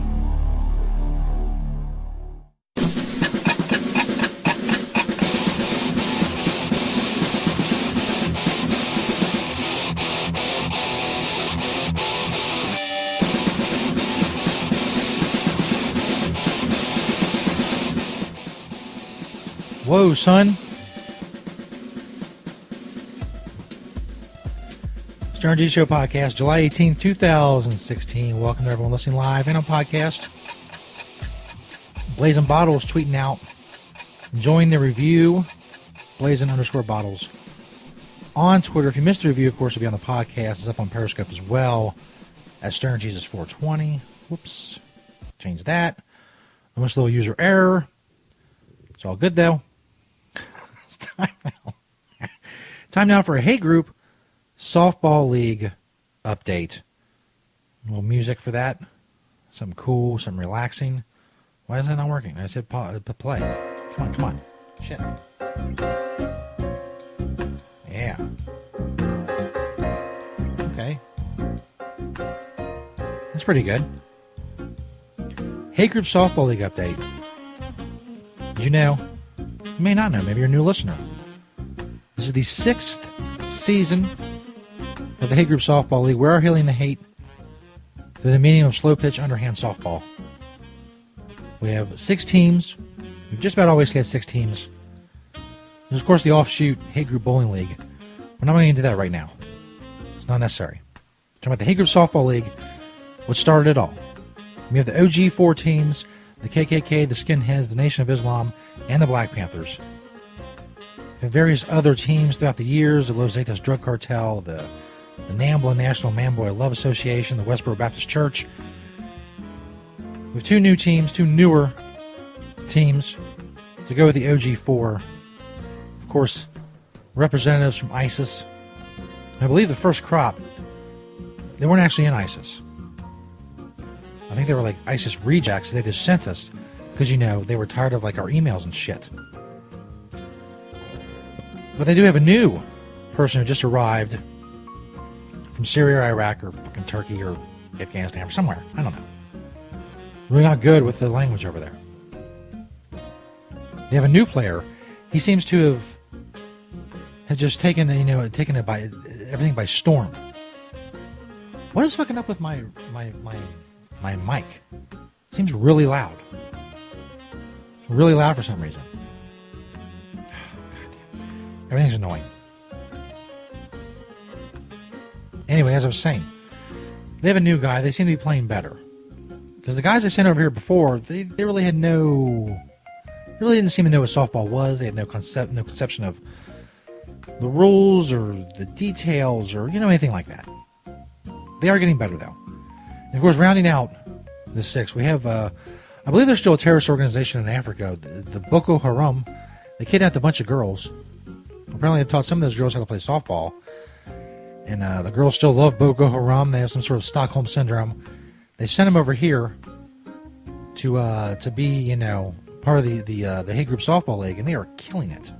Whoa, son. Stern G Show Podcast, July 18th, 2016. Welcome to everyone listening live and on podcast. Blazing Bottles tweeting out, enjoying the review, Blazing_Bottles on Twitter. If you missed the review, of course, it'll be on the podcast. It's up on Periscope as well at Stern Jesus 420. Whoops. Change that. Almost a little user error. It's all good, though. It's time now. Time now for a Hey Group Softball League update. A little music for that. Something cool, something relaxing. Why is that not working? I said play. Come on. Shit. Yeah. Okay. That's pretty good. Hey Group Softball League update. Did you know? You may not know. Maybe you're a new listener. This is the 6th season of the Hey Group Softball League. We are healing the hate through the medium of slow pitch underhand softball. We have 6 teams. We've just about always had 6 teams. There's, of course, the offshoot Hey Group Bowling League. We're not going to get into that right now. It's not necessary. We're talking about the Hey Group Softball League, which started it all. We have the OG 4 teams, the KKK, the Skinheads, the Nation of Islam, and the Black Panthers. We have various other teams throughout the years, the Los Zetas Drug Cartel, the NAMBLA National Man-Boy Love Association, the Westboro Baptist Church. We have 2 new teams, 2 newer teams to go with the OG 4. Of course, representatives from ISIS. I believe the first crop, they weren't actually in ISIS. I think they were like ISIS rejects. They just sent us because, they were tired of like our emails and shit. But they do have a new person who just arrived from Syria or Iraq or fucking Turkey or Afghanistan or somewhere. I don't know. Really not good with the language over there. They have a new player. He seems to have just taken it by everything by storm. What is fucking up with my mic? Seems really loud. Really loud for some reason. Everything's annoying. Anyway, as I was saying, they have a new guy. They seem to be playing better. Because the guys I sent over here before, they really had really didn't seem to know what softball was. They had no conception of the rules or the details or, anything like that. They are getting better, though. And of course, rounding out the 6, we have, I believe there's still a terrorist organization in Africa, the Boko Haram. They kidnapped a bunch of girls. Apparently, they taught some of those girls how to play softball. And the girls still love Boko Haram. They have some sort of Stockholm syndrome. They sent them over here to be, part of the Hey Group Softball League, and they are killing it.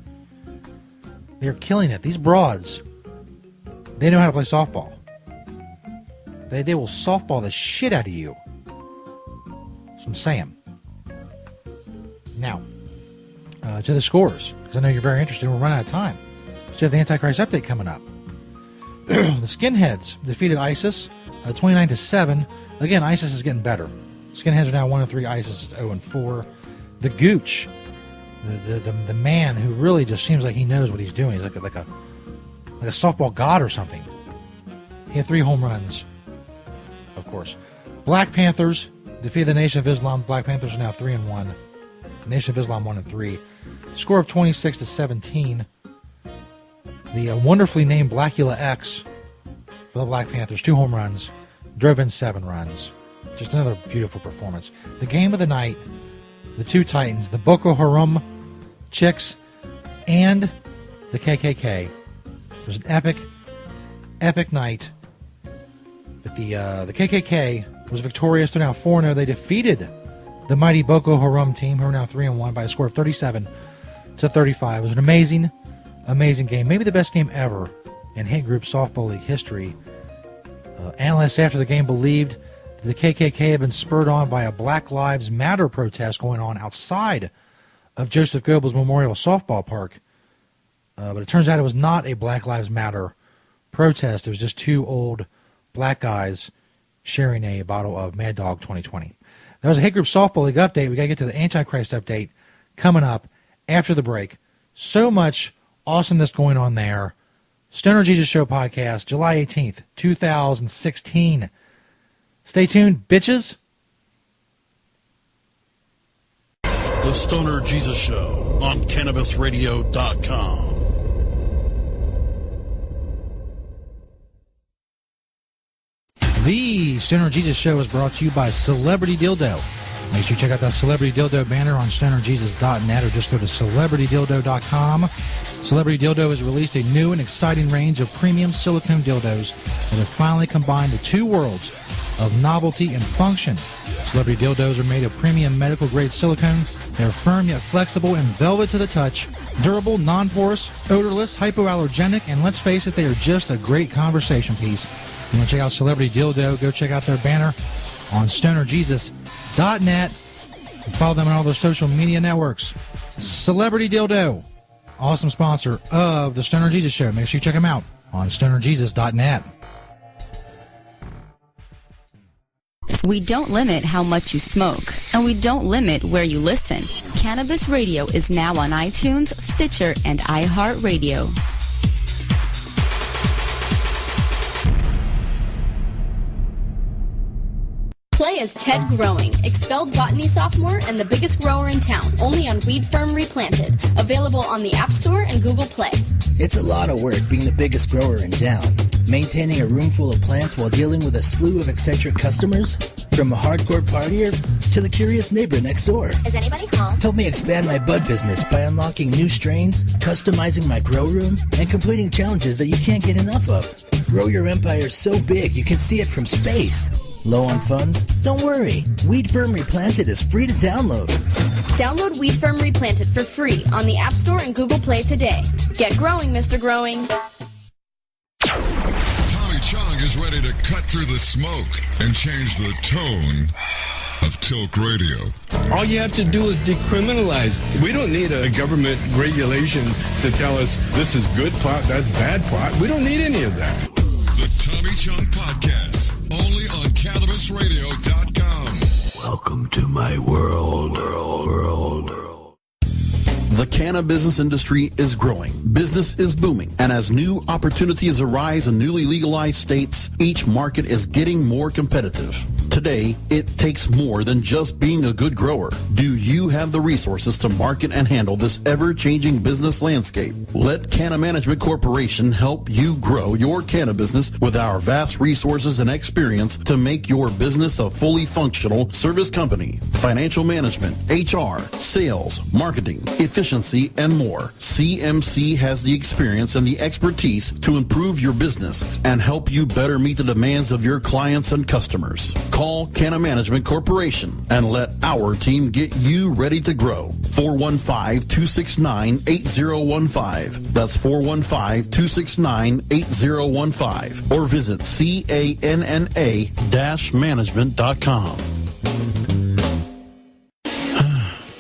They are killing it. These broads, they know how to play softball. They will softball the shit out of you. That's what I'm saying. Now, to the scores, because I know you're very interested. We're running out of time. So you have the Antichrist update coming up. The Skinheads defeated ISIS 29-7. Again, ISIS is getting better. Skinheads are now 1-3. ISIS is 0-4. The Gooch, the man who really just seems like he knows what he's doing. He's like a softball god or something. He had 3 home runs, of course. Black Panthers defeated the Nation of Islam. Black Panthers are now 3-1. Nation of Islam 1-3. Score of 26-17. The wonderfully named Blackula X for the Black Panthers, 2 home runs, drove in 7 runs. Just another beautiful performance. The game of the night, the 2 Titans, the Boko Haram Chicks and the KKK. It was an epic epic night. But the KKK was victorious. They're now 4-0. They defeated the mighty Boko Haram team, who are now 3-1 by a score of 37-35. It was an amazing, amazing game. Maybe the best game ever in Hit Group Softball League history. Analysts after the game believed that the KKK had been spurred on by a Black Lives Matter protest going on outside of Joseph Goebbels Memorial Softball Park. But it turns out it was not a Black Lives Matter protest. It was just two old black guys sharing a bottle of Mad Dog 2020. That was a Hit Group Softball League update. We got to get to the Antichrist update coming up after the break. So much awesomeness going on there. Stoner Jesus Show podcast, July 18th, 2016. Stay tuned, bitches. The Stoner Jesus Show on CannabisRadio.com. The Stoner Jesus Show is brought to you by Celebrity Dildo. Make sure you check out that Celebrity Dildo banner on StonerJesus.net or just go to CelebrityDildo.com. Celebrity Dildo has released a new and exciting range of premium silicone dildos that have finally combined the two worlds of novelty and function. Celebrity Dildos are made of premium medical-grade silicone. They're firm yet flexible and velvet to the touch, durable, non-porous, odorless, hypoallergenic, and let's face it, they are just a great conversation piece. If you want to check out Celebrity Dildo, go check out their banner on StonerJesus.net and follow them on all their social media networks. Celebrity Dildo, awesome sponsor of the Stoner Jesus Show. Make sure you check them out on StonerJesus.net. We don't limit how much you smoke, and we don't limit where you listen. Cannabis Radio is now on iTunes, Stitcher, and iHeartRadio. Play as Ted Growing, expelled botany sophomore and the biggest grower in town, only on Weed Firm Replanted. Available on the App Store and Google Play. It's a lot of work being the biggest grower in town. Maintaining a room full of plants while dealing with a slew of eccentric customers? From a hardcore partier to the curious neighbor next door. Is anybody home? Help me expand my bud business by unlocking new strains, customizing my grow room, and completing challenges that you can't get enough of. Grow your empire so big you can see it from space. Low on funds? Don't worry. Weed Firm Replanted is free to download. Download Weed Firm Replanted for free on the App Store and Google Play today. Get growing, Mr. Growing. Tommy Chong is ready to cut through the smoke and change the tone of Tilk Radio. All you have to do is decriminalize. We don't need a government regulation to tell us this is good pot, that's bad pot. We don't need any of that. The Tommy Chong Podcast, only on CannabisRadio.com. Welcome to my world. The cannabis industry is growing. Business is booming. And as new opportunities arise in newly legalized states, each market is getting more competitive. Today, it takes more than just being a good grower. Do you have the resources to market and handle this ever-changing business landscape? Let Canna Management Corporation help you grow your canna business with our vast resources and experience to make your business a fully functional service company. Financial management, HR, sales, marketing, efficiency, and more. CMC has the experience and the expertise to improve your business and help you better meet the demands of your clients and customers. Call Canna Management Corporation and let our team get you ready to grow. 415-269-8015. That's 415-269-8015. Or visit canna-management.com.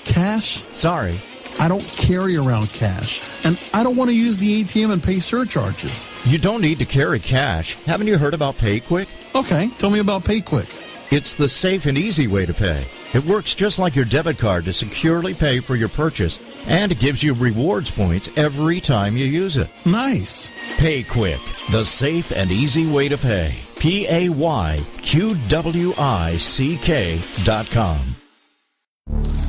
Cash? Sorry. I don't carry around cash, and I don't want to use the ATM and pay surcharges. You don't need to carry cash. Haven't you heard about PayQuick? Okay, tell me about PayQuick. It's the safe and easy way to pay. It works just like your debit card to securely pay for your purchase, and it gives you rewards points every time you use it. Nice. PayQuick, the safe and easy way to pay. PayQuick.com.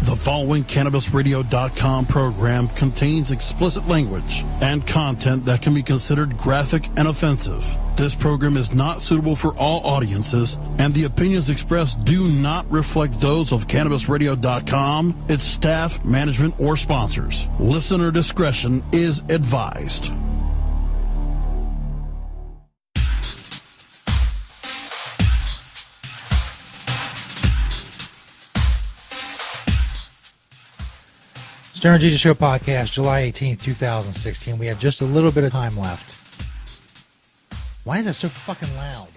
The following CannabisRadio.com program contains explicit language and content that can be considered graphic and offensive. This program is not suitable for all audiences, and the opinions expressed do not reflect those of CannabisRadio.com, its staff, management, or sponsors. Listener discretion is advised. Stern and Jesus Show podcast, July 18th, 2016. We have just a little bit of time left. Why is that so fucking loud?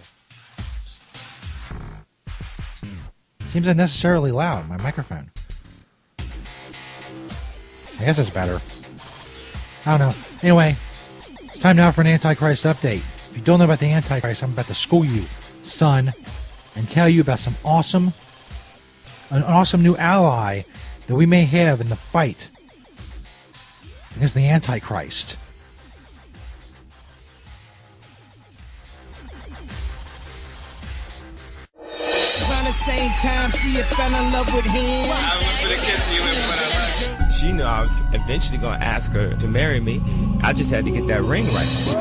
Seems unnecessarily loud, my microphone. I guess it's better. I don't know. Anyway, it's time now for an Antichrist update. If you don't know about the Antichrist, I'm about to school you, son, and tell you about an awesome new ally that we may have in the fight against the Antichrist. Around the same time, she had fell in love with him. She knew I was eventually going to ask her to marry me. I just had to get that ring right.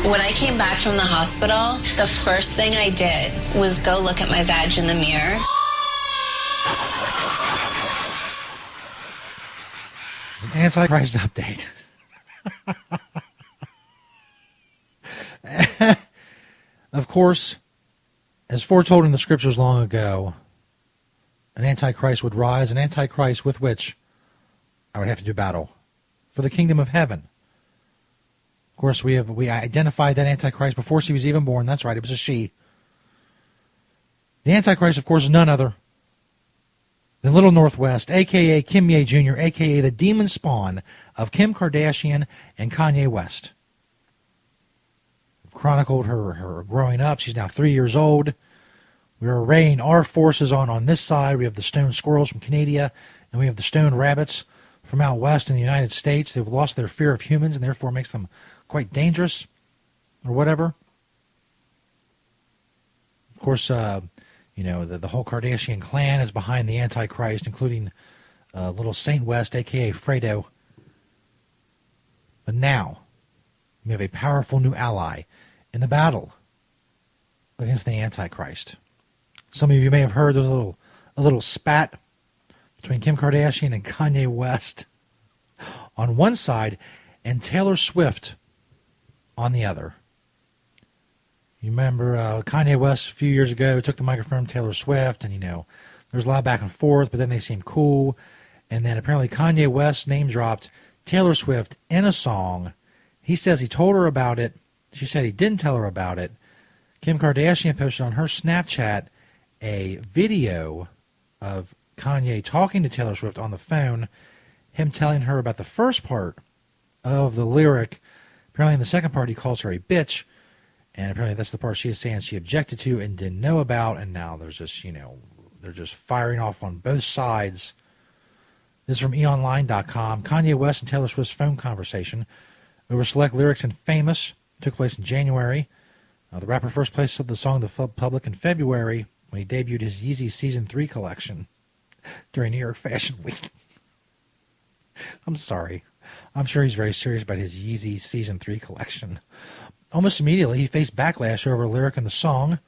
When I came back from the hospital, the first thing I did was go look at my vag in the mirror. It's an Antichrist update. Of course, as foretold in the scriptures long ago, an Antichrist would rise, an Antichrist with which I would have to do battle for the kingdom of heaven. Of course, we identified that Antichrist before she was even born. That's right, it was a she. The Antichrist, of course, is none other than Little Northwest, a.k.a. Kim Ye Jr., a.k.a. the demon spawn of Kim Kardashian and Kanye West. We've chronicled her growing up. She's now 3 years old. We're arraying our forces on this side. We have the stone squirrels from Canada, and we have the stone rabbits from out west in the United States. They've lost their fear of humans, and therefore makes them quite dangerous, or whatever. Of course, the whole Kardashian clan is behind the Antichrist, including little Saint West, a.k.a. Fredo. But now, we have a powerful new ally in the battle against the Antichrist. Some of you may have heard there's a little spat between Kim Kardashian and Kanye West on one side and Taylor Swift on the other. You remember Kanye West a few years ago took the microphone from Taylor Swift, and there's a lot of back and forth, but then they seemed cool. And then apparently Kanye West name dropped Taylor Swift in a song. He says he told her about it. She said he didn't tell her about it. Kim Kardashian posted on her Snapchat a video of Kanye talking to Taylor Swift on the phone, him telling her about the first part of the lyric. Apparently in the second part he calls her a bitch, and apparently that's the part she is saying she objected to and didn't know about, and now there's just, they're just firing off on both sides. This is from eonline.com. Kanye West and Taylor Swift's phone conversation over select lyrics in Famous took place in January. The rapper first placed the song to the public in February when he debuted his Yeezy Season 3 collection during New York Fashion Week. I'm sorry. I'm sure he's very serious about his Yeezy Season 3 collection. Almost immediately, he faced backlash over a lyric in the song.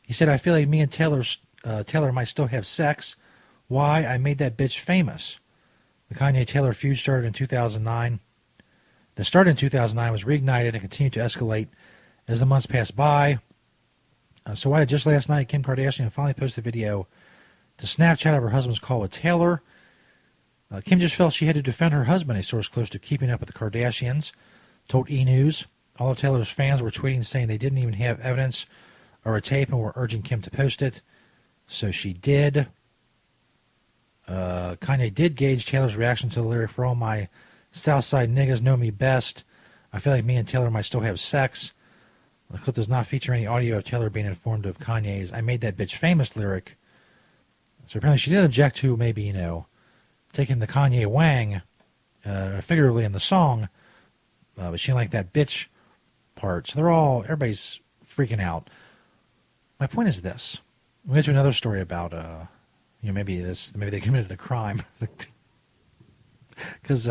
He said, "I feel like me and Taylor might still have sex. Why? I made that bitch famous." The Kanye-Taylor feud started in 2009. The start in 2009 was reignited and continued to escalate as the months passed by. So why did just last night Kim Kardashian finally post a video to Snapchat of her husband's call with Taylor? Kim just felt she had to defend her husband, a source close to Keeping Up with the Kardashians told E! News. All of Taylor's fans were tweeting saying they didn't even have evidence or a tape and were urging Kim to post it. So she did. Kanye did gauge Taylor's reaction to the lyric, "For all my Southside niggas know me best. I feel like me and Taylor might still have sex." The clip does not feature any audio of Taylor being informed of Kanye's "I made that bitch famous" lyric. So apparently she did object to maybe, taking the Kanye wang figuratively in the song, but she didn't like that bitch part. So everybody's freaking out. My point is this. We'll get to another story about, maybe they committed a crime. Because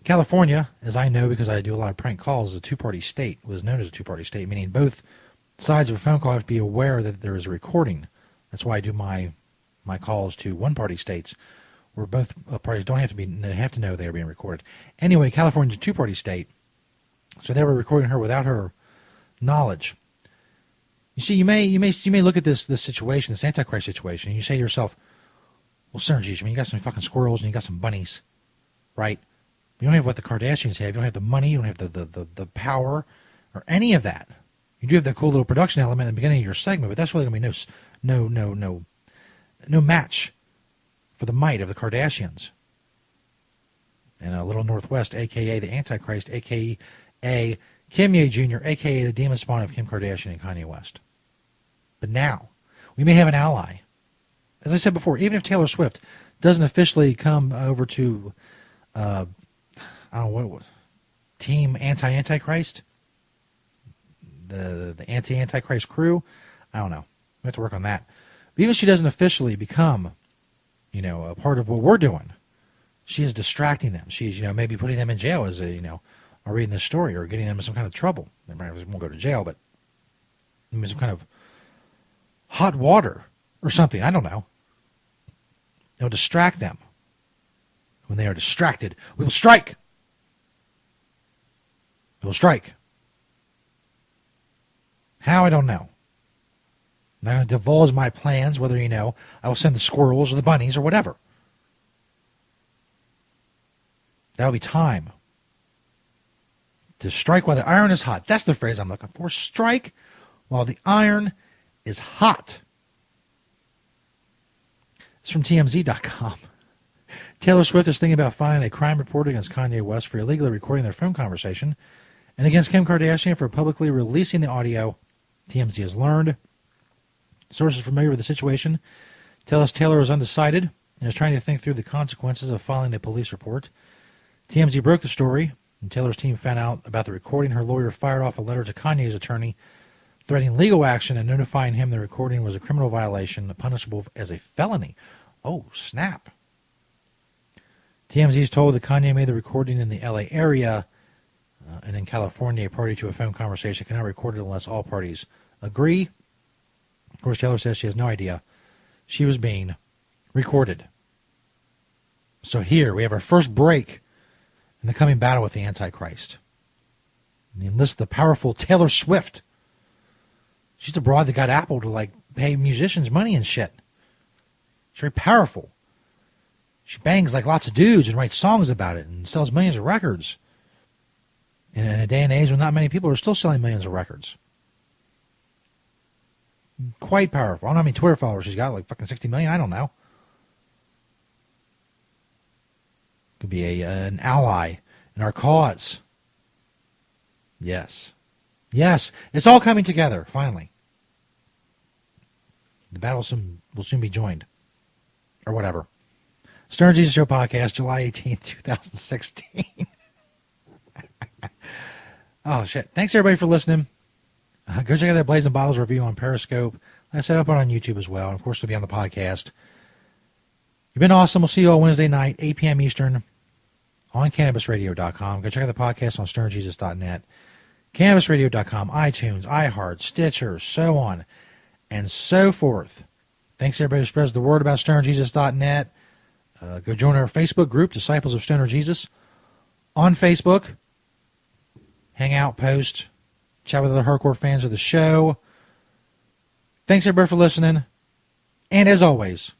California, as I know because I do a lot of prank calls, is a two-party state, was known as a two-party state, meaning both sides of a phone call have to be aware that there is a recording. That's why I do my calls to one-party states, where both parties don't have to know they are being recorded. Anyway, California's a two-party state, so they were recording her without her knowledge. You see, you may look at this situation, this Antichrist situation, and you say to yourself, well, Senator Jesus, I mean, you got some fucking squirrels and you got some bunnies, right? You don't have what the Kardashians have. You don't have the money. You don't have the power or any of that. You do have that cool little production element in the beginning of your segment, but that's really going to be no match for the might of the Kardashians. And a little Northwest, a.k.a. the Antichrist, a.k.a. Kim Ye Jr., a.k.a. the demon spawn of Kim Kardashian and Kanye West. But now, we may have an ally. As I said before, even if Taylor Swift doesn't officially come over to, I don't know what it was, Team Antichrist, the Antichrist crew, I don't know. We have to work on that. But even if she doesn't officially become, a part of what we're doing, she is distracting them. She's, maybe putting them in jail as or reading this story, or getting them in some kind of trouble. They won't go to jail, but maybe some kind of hot water or something. I don't know. It'll distract them. When they are distracted, we will strike. We will strike. How? I don't know. I'm not going to divulge my plans, whether I will send the squirrels or the bunnies or whatever. That will be time to strike while the iron is hot. That's the phrase I'm looking for. Strike while the iron is hot. It's from TMZ.com. Taylor Swift is thinking about filing a crime report against Kanye West for illegally recording their phone conversation and against Kim Kardashian for publicly releasing the audio, TMZ has learned. Sources familiar with the situation tell us Taylor is undecided and is trying to think through the consequences of filing a police report. TMZ broke the story, and Taylor's team found out about the recording. Her lawyer fired off a letter to Kanye's attorney threatening legal action and notifying him the recording was a criminal violation, punishable as a felony. Oh, snap. TMZ is told that Kanye made the recording in the L.A. area, and in California, a party to a phone conversation cannot record it unless all parties agree. Of course, Taylor says she has no idea she was being recorded. So here, we have our first break in the coming battle with the Antichrist. And he enlists the powerful Taylor Swift. She's the broad that got Apple to pay musicians money and shit. She's very powerful. She bangs like lots of dudes and writes songs about it and sells millions of records. And in a day and age when not many people are still selling millions of records. Quite powerful. I don't know how many Twitter followers she's got, fucking 60 million, I don't know. Could be an ally in our cause. Yes. Yes, it's all coming together, finally. The battle will soon be joined. Or whatever. Stern Jesus Show Podcast, July 18th, 2016. Oh, shit. Thanks, everybody, for listening. Go check out that Blazing Bottles review on Periscope. I set up on YouTube as well. And, of course, it'll be on the podcast. You've been awesome. We'll see you all Wednesday night, 8 p.m. Eastern, on CannabisRadio.com. Go check out the podcast on SternJesus.net. CannabisRadio.com, iTunes, iHeart, Stitcher, so on and so forth. Thanks, everybody who spreads the word about SternJesus.net. Go join our Facebook group, Disciples of Stoner Jesus, on Facebook. Hang out, post, chat with other hardcore fans of the show. Thanks, everybody, for listening. And as always,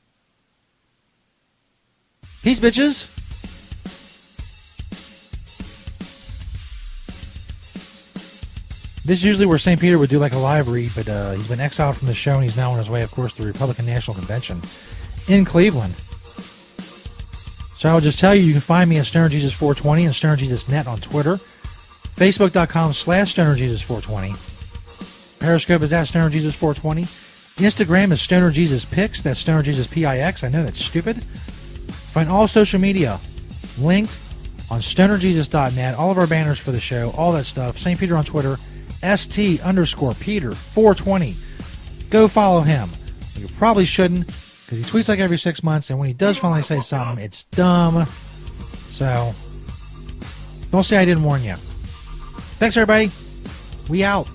peace, bitches. This is usually where St. Peter would do a live read, but he's been exiled from the show, and he's now on his way, of course, to the Republican National Convention in Cleveland. So I will just tell you, you can find me at StonerJesus420 and StonerJesusNet on Twitter. Facebook.com/StonerJesus420. Periscope is at StonerJesus420. Instagram is StonerJesusPix. That's StonerJesusPix. I know that's stupid. Find all social media linked on StonerJesus.net. All of our banners for the show, all that stuff. St. Peter on Twitter. ST_Peter420. Go follow him. You probably shouldn't, because he tweets every 6 months, and when he does finally say something, it's dumb. So, don't say I didn't warn you. Thanks, everybody. We out.